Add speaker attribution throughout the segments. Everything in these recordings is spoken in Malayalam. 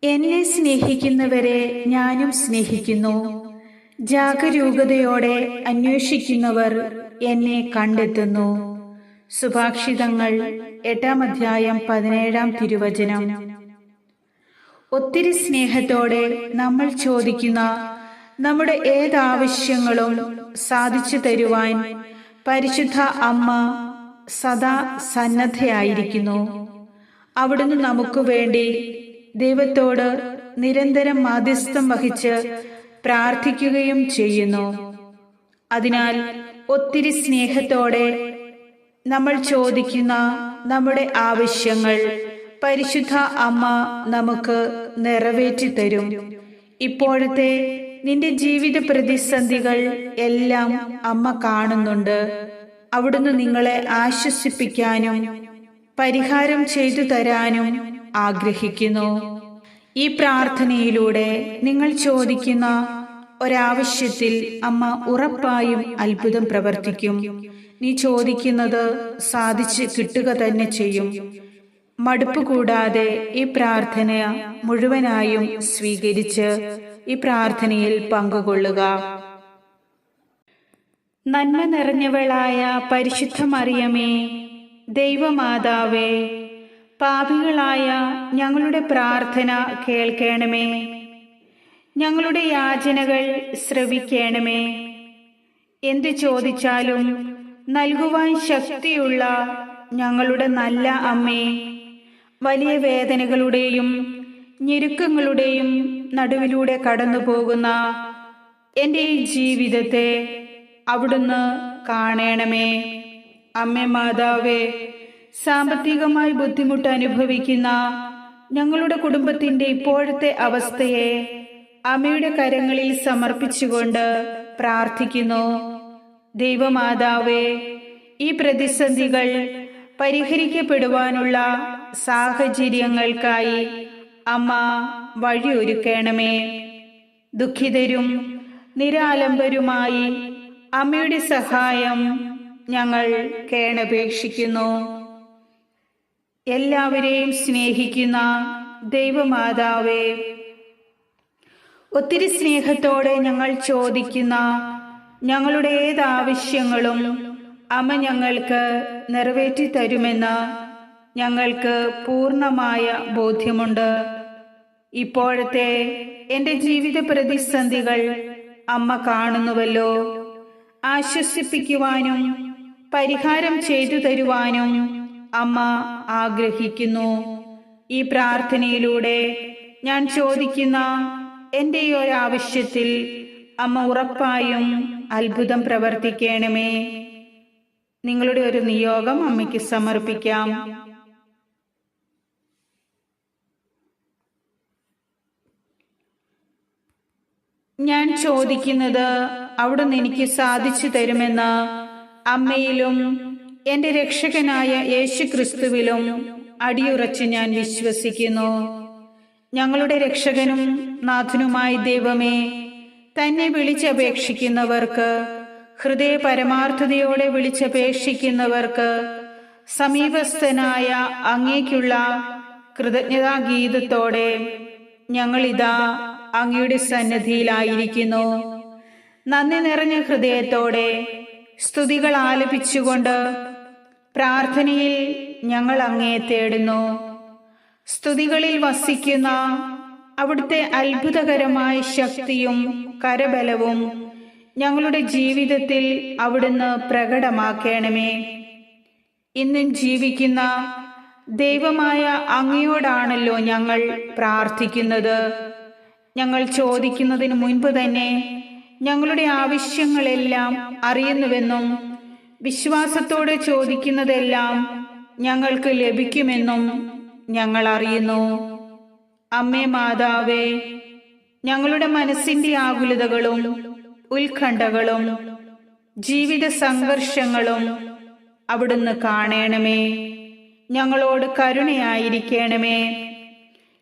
Speaker 1: എന്നെ സ്നേഹിക്കുന്നവരെ ഞാനും സ്നേഹിക്കുന്നു. ജാഗരൂകതയോടെ അന്വേഷിക്കുന്നവർ എന്നെ കണ്ടെത്തുന്നു. സുഭാഷിതങ്ങൾ 8-ാം അധ്യായം 17-ാം തിരുവചനം. ഒത്തിരി സ്നേഹത്തോടെ നമ്മൾ ചോദിക്കുന്ന നമ്മുടെ ഏതാവശ്യങ്ങളും സാധിച്ചു തരുവാൻ പരിശുദ്ധ അമ്മ സദാ സന്നദ്ധയായിരിക്കുന്നു. അവിടുന്ന് നമുക്ക് വേണ്ടി ദൈവത്തോട് നിരന്തരം മാധ്യസ്ഥം വഹിച്ച് പ്രാർത്ഥിക്കുകയും ചെയ്യുന്നു. അതിനാൽ ഒത്തിരി സ്നേഹത്തോടെ നമ്മൾ ചോദിക്കുന്ന നമ്മുടെ ആവശ്യങ്ങൾ പരിശുദ്ധ അമ്മ നമുക്ക് നിറവേറ്റി തരും. ഇപ്പോഴത്തെ നിന്റെ ജീവിത പ്രതിസന്ധികൾ എല്ലാം അമ്മ കാണുന്നുണ്ട്. അവിടുന്ന് നിങ്ങളെ ആശ്വസിപ്പിക്കാനും പരിഹാരം ചെയ്തു തരാനും ആഗ്രഹിക്കുന്നു. ഈ പ്രാർത്ഥനയിലൂടെ നിങ്ങൾ ചോദിക്കുന്ന ഒരാവശ്യത്തിൽ അമ്മ ഉറപ്പായും അത്ഭുതം പ്രവർത്തിക്കും. നീ ചോദിക്കുന്നത് സാധിച്ച് കിട്ടുക തന്നെ ചെയ്യും. മടുപ്പ് കൂടാതെ ഈ പ്രാർത്ഥന മുഴുവനായും സ്വീകരിച്ച് ഈ പ്രാർത്ഥനയിൽ പങ്കുകൊള്ളുക. നന്മ നിറഞ്ഞവളായ പരിശുദ്ധ മറിയമേ, ദൈവമാതാവേ, പാപികളായ ഞങ്ങളുടെ പ്രാർത്ഥന കേൾക്കണമേ. ഞങ്ങളുടെ യാചനകൾ ശ്രവിക്കണമേ. എന്ത് ചോദിച്ചാലും നൽകുവാൻ ശക്തിയുള്ള ഞങ്ങളുടെ നല്ല അമ്മേ, വലിയ വേദനകളുടെയും ഞെരുക്കങ്ങളുടെയും നടുവിലൂടെ കടന്നു പോകുന്ന എൻ്റെ ഈ ജീവിതത്തെ അവിടുന്ന് കാണണമേ. അമ്മേ മാതാവേ, സാമ്പത്തികമായി ബുദ്ധിമുട്ട് അനുഭവിക്കുന്ന ഞങ്ങളുടെ കുടുംബത്തിന്റെ ഇപ്പോഴത്തെ അവസ്ഥയെ അമ്മയുടെ കരങ്ങളിൽ സമർപ്പിച്ചുകൊണ്ട് പ്രാർത്ഥിക്കുന്നു. ദൈവമാതാവേ, ഈ പ്രതിസന്ധികൾ പരിഹരിക്കപ്പെടുവാനുള്ള സാഹചര്യങ്ങൾക്കായി അമ്മ വഴിയൊരുക്കണമേ. ദുഃഖിതരും നിരാലംബരുമായി അമ്മയുടെ സഹായം ഞങ്ങൾ കേണപേക്ഷിക്കുന്നു. എല്ലാവരെയും സ്നേഹിക്കുന്ന ദൈവമാതാവേ, ഒത്തിരി സ്നേഹത്തോടെ ഞങ്ങൾ ചോദിക്കുന്ന ഞങ്ങളുടെ ഏതാവശ്യങ്ങളും അമ്മ ഞങ്ങൾക്ക് നിറവേറ്റി തരുമെന്ന് ഞങ്ങൾക്ക് പൂർണ്ണമായ ബോധ്യമുണ്ട്. ഇപ്പോഴത്തെ എൻ്റെ ജീവിത പ്രതിസന്ധികൾ അമ്മ കാണുന്നുവല്ലോ. ആശ്വസിപ്പിക്കുവാനും പരിഹാരം ചെയ്തു തരുവാനും അമ്മ ആഗ്രഹിക്കുന്നു. ഈ പ്രാർത്ഥനയിലൂടെ ഞാൻ ചോദിക്കുന്ന എൻ്റെ ഈ ഒരാവശ്യത്തിൽ അമ്മ ഉറപ്പായും അത്ഭുതം പ്രവർത്തിക്കണമേ. നിങ്ങളുടെ ഒരു നിയോഗം അമ്മയ്ക്ക് സമർപ്പിക്കാം. ഞാൻ ചോദിക്കുന്നത് അവിടുന്ന് എനിക്ക് സാധിച്ചു തരുമെന്ന് അമ്മയിലും എൻ്റെ രക്ഷകനായ യേശു ക്രിസ്തുവിലും അടിയുറച്ച് ഞാൻ വിശ്വസിക്കുന്നു. ഞങ്ങളുടെ രക്ഷകനും നാഥനുമായ ദൈവമേ, തന്നെ വിളിച്ചപേക്ഷിക്കുന്നവർക്ക്, ഹൃദയ പരമാർത്ഥതയോടെ വിളിച്ചപേക്ഷിക്കുന്നവർക്ക് സമീപസ്ഥനായ അങ്ങേക്കുള്ള കൃതജ്ഞതാഗീതത്തോടെ ഞങ്ങളിതാ അങ്ങയുടെ സന്നിധിയിലായിരിക്കുന്നു. നന്ദി നിറഞ്ഞ ഹൃദയത്തോടെ സ്തുതികൾ ആലപിച്ചുകൊണ്ട് പ്രാർത്ഥനയിൽ ഞങ്ങൾ അങ്ങയെ തേടുന്നു. സ്തുതികളിൽ വസിക്കുന്ന അവിടുത്തെ അത്ഭുതകരമായ ശക്തിയും കരബലവും ഞങ്ങളുടെ ജീവിതത്തിൽ അവിടുന്ന് പ്രകടമാക്കണമേ. ഇന്നും ജീവിക്കുന്ന ദൈവമായ അങ്ങയോടാണല്ലോ ഞങ്ങൾ പ്രാർത്ഥിക്കുന്നത്. ഞങ്ങൾ ചോദിക്കുന്നതിന് മുൻപ് തന്നെ ഞങ്ങളുടെ ആവശ്യങ്ങളെല്ലാം അറിയുന്നുവെന്നും വിശ്വാസത്തോടെ ചോദിക്കുന്നതെല്ലാം ഞങ്ങൾക്ക് ലഭിക്കുമെന്നും ഞങ്ങൾ അറിയുന്നു. അമ്മേ മാതാവേ, ഞങ്ങളുടെ മനസ്സിന്റെ ആകുലതകളും ഉത്കണ്ഠകളും ജീവിത സംഘർഷങ്ങളും അവിടുന്ന് കാണണമേ. ഞങ്ങളോട് കരുണയായിരിക്കണമേ.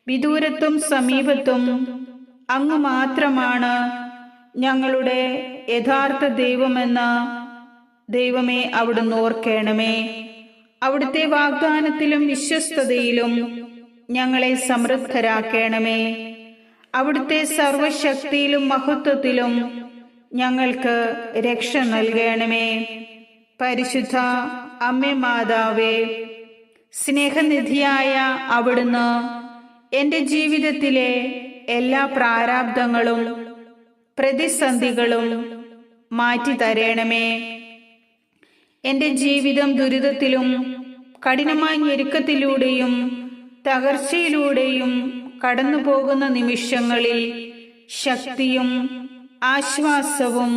Speaker 1: വിദൂരത്തും സമീപത്തും അങ്ങ് മാത്രമാണ് ഞങ്ങളുടെ യഥാർത്ഥ ദൈവമെന്ന് ദൈവമേ അവിടുന്ന് ഓർക്കണമേ. അവിടുത്തെ വാഗ്ദാനത്തിലും വിശ്വസ്തതയിലും ഞങ്ങളെ സമൃദ്ധരാക്കണമേ. അവിടുത്തെ സർവശക്തിയിലും മഹത്വത്തിലും ഞങ്ങൾക്ക് രക്ഷ നൽകണമേ. പരിശുദ്ധ അമ്മേ മാതാവേ, സ്നേഹനിധിയായ അവിടുന്ന് എൻ്റെ ജീവിതത്തിലെ എല്ലാ പ്രാരാബ്ദങ്ങളും പ്രതിസന്ധികളും മാറ്റി തരണമേ. എൻ്റെ ജീവിതം ദുരിതത്തിലും കഠിനമായ ഞെരുക്കത്തിലൂടെയും തകർച്ചയിലൂടെയും കടന്നു പോകുന്ന നിമിഷങ്ങളിൽ ശക്തിയും ആശ്വാസവും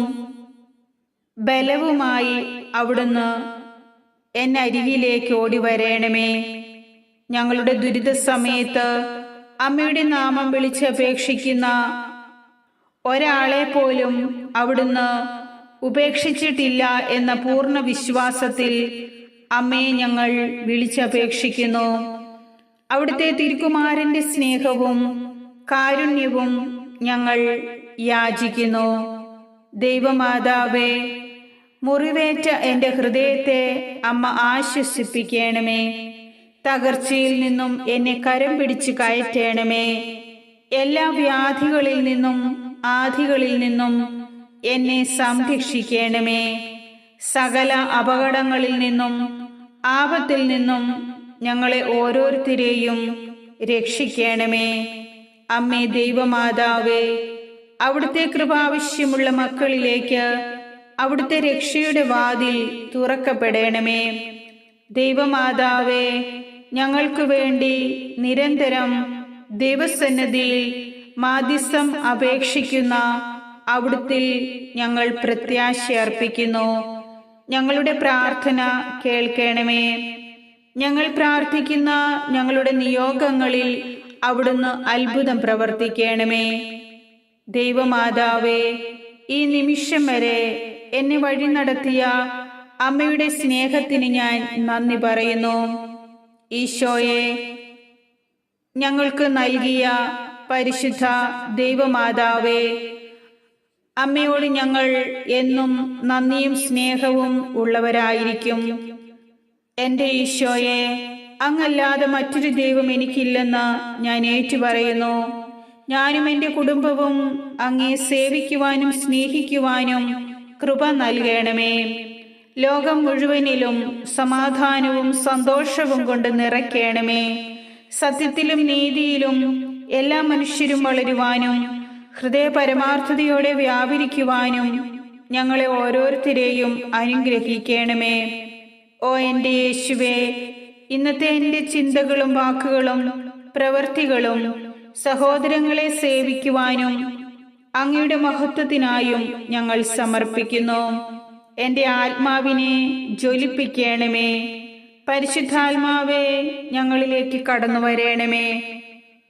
Speaker 1: ബലവുമായി അവിടുന്ന് എന്നരികിലേക്ക് ഓടി വരണമേ. ഞങ്ങളുടെ ദുരിത സമയത്ത് അമ്മയുടെ നാമം വിളിച്ചപേക്ഷിക്കുന്ന ഒരാളെ പോലും അവിടുന്ന് ഉപേക്ഷിച്ചിട്ടില്ല എന്ന പൂർണ്ണ വിശ്വാസത്തിൽ അമ്മയെ ഞങ്ങൾ വിളിച്ചപേക്ഷിക്കുന്നു. അവിടുത്തെ തിരുക്കുമാരന്റെ സ്നേഹവും കാരുണ്യവും ഞങ്ങൾ യാചിക്കുന്നു. ദൈവമാതാവേ, മുറിവേറ്റ എൻ്റെ ഹൃദയത്തെ അമ്മ ആശ്വസിപ്പിക്കണമേ. തകർച്ചയിൽ നിന്നും എന്നെ കരം പിടിച്ച് കയറ്റണമേ. എല്ലാ വ്യാധികളിൽ നിന്നും ആധികളിൽ നിന്നും എന്നെ സംരക്ഷിക്കണമേ. സകല അപകടങ്ങളിൽ നിന്നും ആപത്തിൽ നിന്നും ഞങ്ങളെ ഓരോരുത്തരെയും രക്ഷിക്കണമേ. അമ്മേ ദൈവമാതാവേ, അവിടുത്തെ കൃപാവശ്യമുള്ള മക്കളിലേക്ക് അവിടുത്തെ രക്ഷയുടെ വാതിൽ തുറക്കപ്പെടണമേ. ദൈവമാതാവേ, ഞങ്ങൾക്ക് വേണ്ടി നിരന്തരം ദൈവസന്നിധിയിൽ മാധ്യസ്ഥം അപേക്ഷിക്കുന്ന അവിടുത്തിൽ ഞങ്ങൾ പ്രത്യാശ അർപ്പിക്കുന്നു. ഞങ്ങളുടെ പ്രാർത്ഥന കേൾക്കണമേ. ഞങ്ങൾ പ്രാർത്ഥിക്കുന്ന ഞങ്ങളുടെ നിയോഗങ്ങളിൽ അവിടുന്ന് അത്ഭുതം പ്രവർത്തിക്കണമേ. ദൈവമാതാവേ, ഈ നിമിഷം വരെ എന്നെ വഴി നടത്തിയ അമ്മയുടെ സ്നേഹത്തിന് ഞാൻ നന്ദി പറയുന്നു. ഈശോയെ, ഞങ്ങൾക്ക് നൽകിയ പരിശുദ്ധ ദൈവമാതാവേ, അമ്മയോട് ഞങ്ങൾ എന്നും നന്ദിയും സ്നേഹവും ഉള്ളവരായിരിക്കും. എൻ്റെ ഈശോയെ, അങ്ങല്ലാതെ മറ്റൊരു ദൈവം എനിക്കില്ലെന്ന് ഞാൻ ഏറ്റുപറയുന്നു. ഞാനും എൻ്റെ കുടുംബവും അങ്ങയെ സേവിക്കുവാനും സ്നേഹിക്കുവാനും കൃപ നൽകണമേ. ലോകം മുഴുവനിലും സമാധാനവും സന്തോഷവും കൊണ്ട് നിറയ്ക്കണമേ. സത്യത്തിലും നീതിയിലും എല്ലാ മനുഷ്യരും വളരുവാനും ഹൃദയ പരമാർത്ഥതയോടെ വ്യാപരിക്കുവാനും ഞങ്ങളെ ഓരോരുത്തരെയും അനുഗ്രഹിക്കണമേ. ഓ എൻ്റെ യേശുവേ, ഇന്നത്തെ എൻ്റെ ചിന്തകളും വാക്കുകളും പ്രവൃത്തികളും സഹോദരങ്ങളെ സേവിക്കുവാനും അങ്ങയുടെ മഹത്വത്തിനായും ഞങ്ങൾ സമർപ്പിക്കുന്നു. എൻ്റെ ആത്മാവിനെ ജ്വലിപ്പിക്കണമേ. പരിശുദ്ധാത്മാവേ, ഞങ്ങളിലേക്ക് കടന്നു വരണമേ.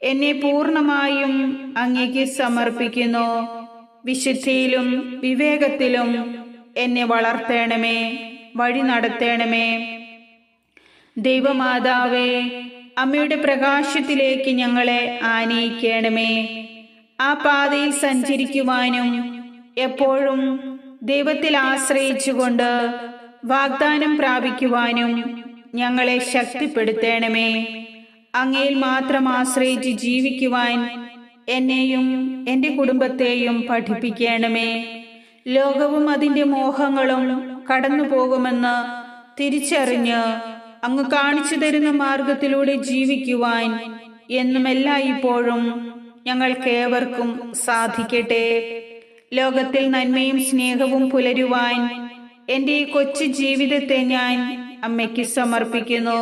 Speaker 1: എന്നെ പൂർണ്ണമായും അങ്ങേക്ക് സമർപ്പിക്കുന്നു. വിശുദ്ധിയിലും വിവേകത്തിലും എന്നെ വളർത്തണമേ, വഴി നടത്തണമേ. ദൈവമാതാവേ, അമ്മയുടെ പ്രകാശത്തിലേക്ക് ഞങ്ങളെ ആനയിക്കണമേ. ആ പാതയിൽ സഞ്ചരിക്കുവാനും എപ്പോഴും ദൈവത്തിൽ ആശ്രയിച്ചുകൊണ്ട് വാഗ്ദാനം പ്രാപിക്കുവാനും ഞങ്ങളെ ശക്തിപ്പെടുത്തണമേ. അങ്ങയിൽ മാത്രം ആശ്രയിച്ച് ജീവിക്കുവാൻ എന്നെയും എൻ്റെ കുടുംബത്തെയും പഠിപ്പിക്കണമേ. ലോകവും അതിൻ്റെ മോഹങ്ങളും കടന്നു പോകുമെന്ന് തിരിച്ചറിഞ്ഞ് അങ്ങ് കാണിച്ചു തരുന്ന മാർഗത്തിലൂടെ ജീവിക്കുവാൻ എന്നും എല്ലായ്പ്പോഴും ഞങ്ങൾക്കേവർക്കും സാധിക്കട്ടെ. ലോകത്തിൽ നന്മയും സ്നേഹവും പുലരുവാൻ എൻ്റെ ഈ കൊച്ചു ജീവിതത്തെ ഞാൻ അമ്മയ്ക്ക് സമർപ്പിക്കുന്നു.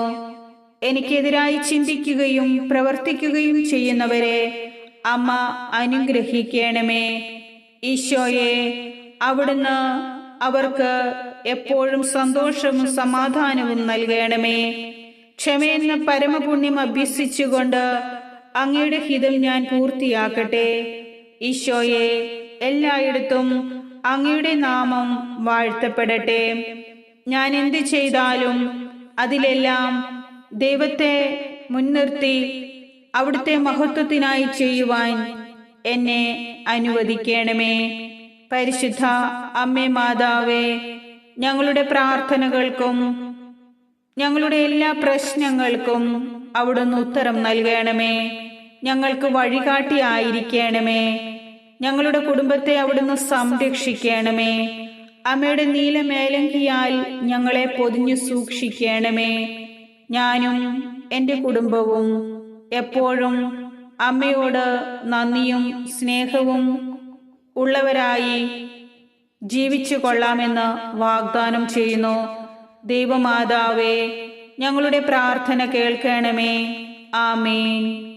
Speaker 1: എനിക്കെതിരായി ചിന്തിക്കുകയും പ്രവർത്തിക്കുകയും ചെയ്യുന്നവരെ അമ്മ അനുഗ്രഹിക്കണമേ. ഈശോയെ, അവിടുന്ന് അവർക്ക് എപ്പോഴും സന്തോഷവും സമാധാനവും നൽകണമേ. ക്ഷമയെന്ന പരമപുണ്യം അഭ്യസിച്ചുകൊണ്ട് അങ്ങയുടെ ഹിതം ഞാൻ പൂർത്തിയാക്കട്ടെ. ഈശോയെ, എല്ലായിടത്തും അങ്ങയുടെ നാമം വാഴ്ത്തപ്പെടട്ടെ. ഞാൻ എന്ത് ചെയ്താലും അതിലെല്ലാം ദൈവത്തെ മുൻനിർത്തി അവിടുത്തെ മഹത്വത്തിനായി ചെയ്യുവാൻ എന്നെ അനുവദിക്കണമേ. പരിശുദ്ധ അമ്മേ മാതാവേ, ഞങ്ങളുടെ പ്രാർത്ഥനകൾക്കും ഞങ്ങളുടെ എല്ലാ പ്രശ്നങ്ങൾക്കും അവിടുന്ന് ഉത്തരം നൽകണമേ. ഞങ്ങൾക്ക് വഴികാട്ടിയായിരിക്കണമേ. ഞങ്ങളുടെ കുടുംബത്തെ അവിടുന്ന് സംരക്ഷിക്കണമേ. അമ്മയുടെ നീലമേലങ്കിയാൽ ഞങ്ങളെ പൊതിഞ്ഞു സൂക്ഷിക്കണമേ. ഞാനും എൻ്റെ കുടുംബവും എപ്പോഴും അമ്മയോട് നന്ദിയും സ്നേഹവും ഉള്ളവരായി ജീവിച്ചു കൊള്ളാമെന്ന് വാഗ്ദാനം ചെയ്യുന്നു. ദൈവമാതാവേ, ഞങ്ങളുടെ പ്രാർത്ഥന കേൾക്കണമേ. ആമേൻ.